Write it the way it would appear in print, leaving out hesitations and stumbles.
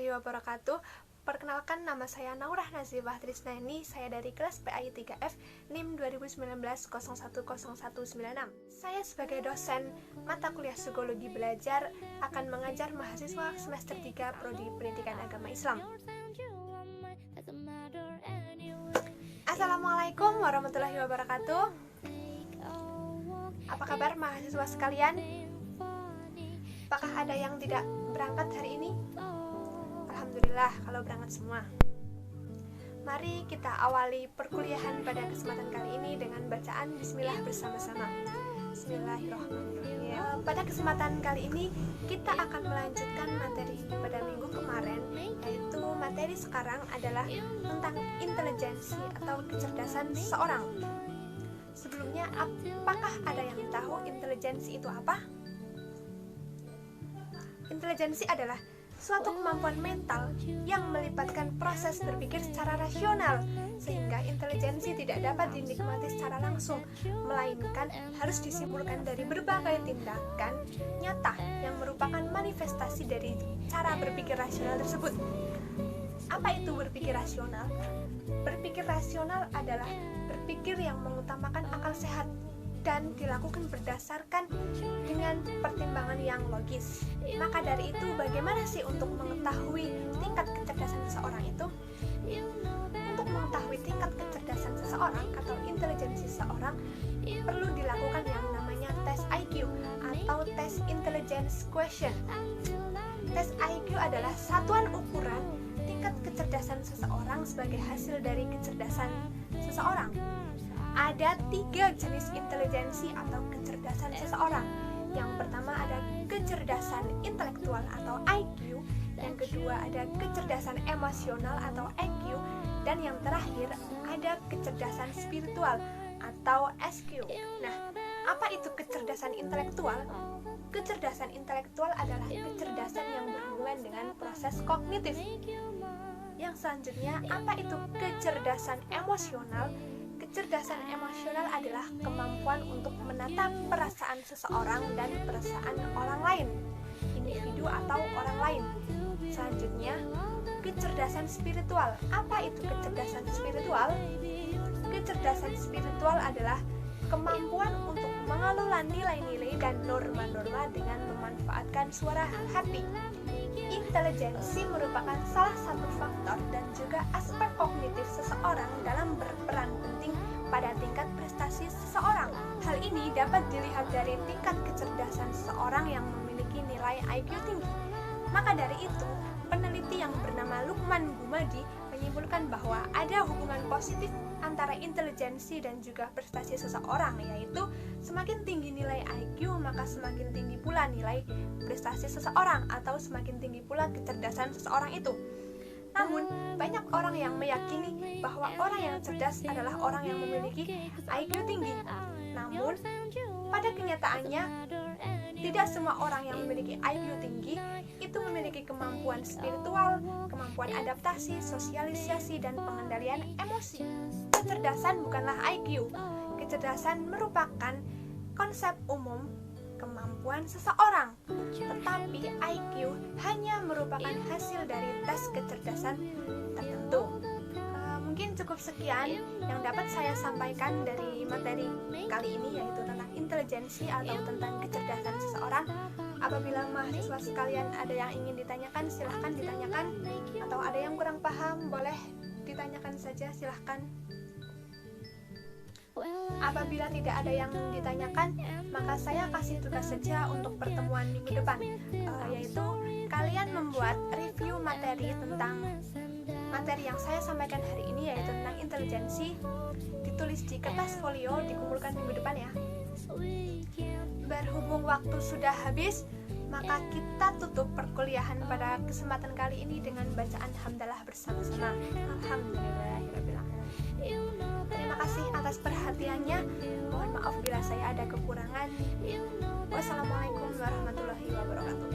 warahmatullahi wabarakatuh. Perkenalkan, nama saya Naurah Nazibah Trisnani. Saya dari kelas PAI 3F NIM 2019-010196. Saya sebagai dosen mata kuliah psikologi belajar akan mengajar mahasiswa semester 3 Prodi Pendidikan Agama Islam. Assalamualaikum warahmatullahi wabarakatuh. Apa kabar mahasiswa sekalian? Apakah ada yang tidak berangkat hari ini? Alhamdulillah kalau berangkat semua. Mari kita awali perkuliahan pada kesempatan kali ini dengan bacaan Bismillah bersama-sama. Bismillahirrahmanirrahim. Pada kesempatan kali ini kita akan melanjutkan materi pada minggu kemarin, yaitu materi sekarang adalah tentang intelijensi atau kecerdasan seseorang. Sebelumnya, apakah ada yang tahu intelijensi itu apa? Intelijensi adalah suatu kemampuan mental yang melibatkan proses berpikir secara rasional, sehingga intelijensi tidak dapat dinikmati secara langsung, melainkan harus disimpulkan dari berbagai tindakan nyata yang merupakan manifestasi dari cara berpikir rasional tersebut. Apa itu berpikir rasional? Berpikir rasional adalah berpikir yang mengutamakan akal sehat dan dilakukan berdasarkan dengan pertimbangan yang logis. Maka dari itu, bagaimana sih untuk mengetahui tingkat kecerdasan seseorang itu? Untuk mengetahui tingkat kecerdasan seseorang atau intelijensi seseorang, perlu dilakukan yang namanya tes IQ atau tes intelligence question. Tes IQ adalah satuan ukuran tingkat kecerdasan seseorang sebagai hasil dari kecerdasan seseorang. Ada 3 jenis intelijensi atau kecerdasan seseorang. Yang pertama ada kecerdasan intelektual atau IQ, yang kedua ada kecerdasan emosional atau EQ, dan yang terakhir ada kecerdasan spiritual atau SQ. Nah, apa itu kecerdasan intelektual? Kecerdasan intelektual adalah kecerdasan yang berhubungan dengan proses kognitif. Yang selanjutnya, apa itu kecerdasan emosional? Kecerdasan emosional adalah kemampuan untuk menata perasaan seseorang dan perasaan orang lain, individu atau orang lain. Selanjutnya, kecerdasan spiritual. Apa itu kecerdasan spiritual? Kecerdasan spiritual adalah kemampuan untuk mengelola nilai-nilai dan norma-norma dengan memanfaatkan suara hati. Intelijensi merupakan salah satu faktor dan juga aspek kognitif seseorang dalam berperan penting pada tingkat prestasi seseorang. Hal ini dapat dilihat dari tingkat kecerdasan seseorang yang memiliki nilai IQ tinggi. Maka dari itu, peneliti yang bernama Lukman Gumadi menyimpulkan bahwa ada hubungan positif antara intelijensi dan juga prestasi seseorang, yaitu semakin tinggi nilai IQ maka semakin tinggi pula nilai prestasi seseorang atau semakin tinggi pula kecerdasan seseorang itu. Namun, banyak orang yang meyakini bahwa orang yang cerdas adalah orang yang memiliki IQ tinggi. Namun, pada kenyataannya, tidak semua orang yang memiliki IQ tinggi itu memiliki kemampuan spiritual, kemampuan adaptasi, sosialisasi, dan pengendalian emosi. Kecerdasan bukanlah IQ. Kecerdasan merupakan konsep umum kemampuan seseorang, tetapi IQ hanya merupakan hasil dari tes kecerdasan tertentu. Mungkin cukup sekian yang dapat saya sampaikan dari materi kali ini, yaitu tentang intelijensi atau tentang kecerdasan seseorang. Apabila mahasiswa sekalian ada yang ingin ditanyakan, silahkan ditanyakan, atau ada yang kurang paham, boleh ditanyakan saja, silahkan. Apabila tidak ada yang ditanyakan, maka saya kasih tugas saja untuk pertemuan minggu depan, yaitu kalian membuat review materi tentang materi yang saya sampaikan hari ini, yaitu tentang intelijensi, ditulis di kertas folio, dikumpulkan minggu depan ya. Berhubung waktu sudah habis, maka kita tutup perkuliahan pada kesempatan kali ini dengan bacaan hamdalah bersama-sama. Alhamdulillahirrahmanirrahim. Terima kasih atas perhatiannya. Mohon maaf bila saya ada kekurangan. Wassalamualaikum warahmatullahi wabarakatuh.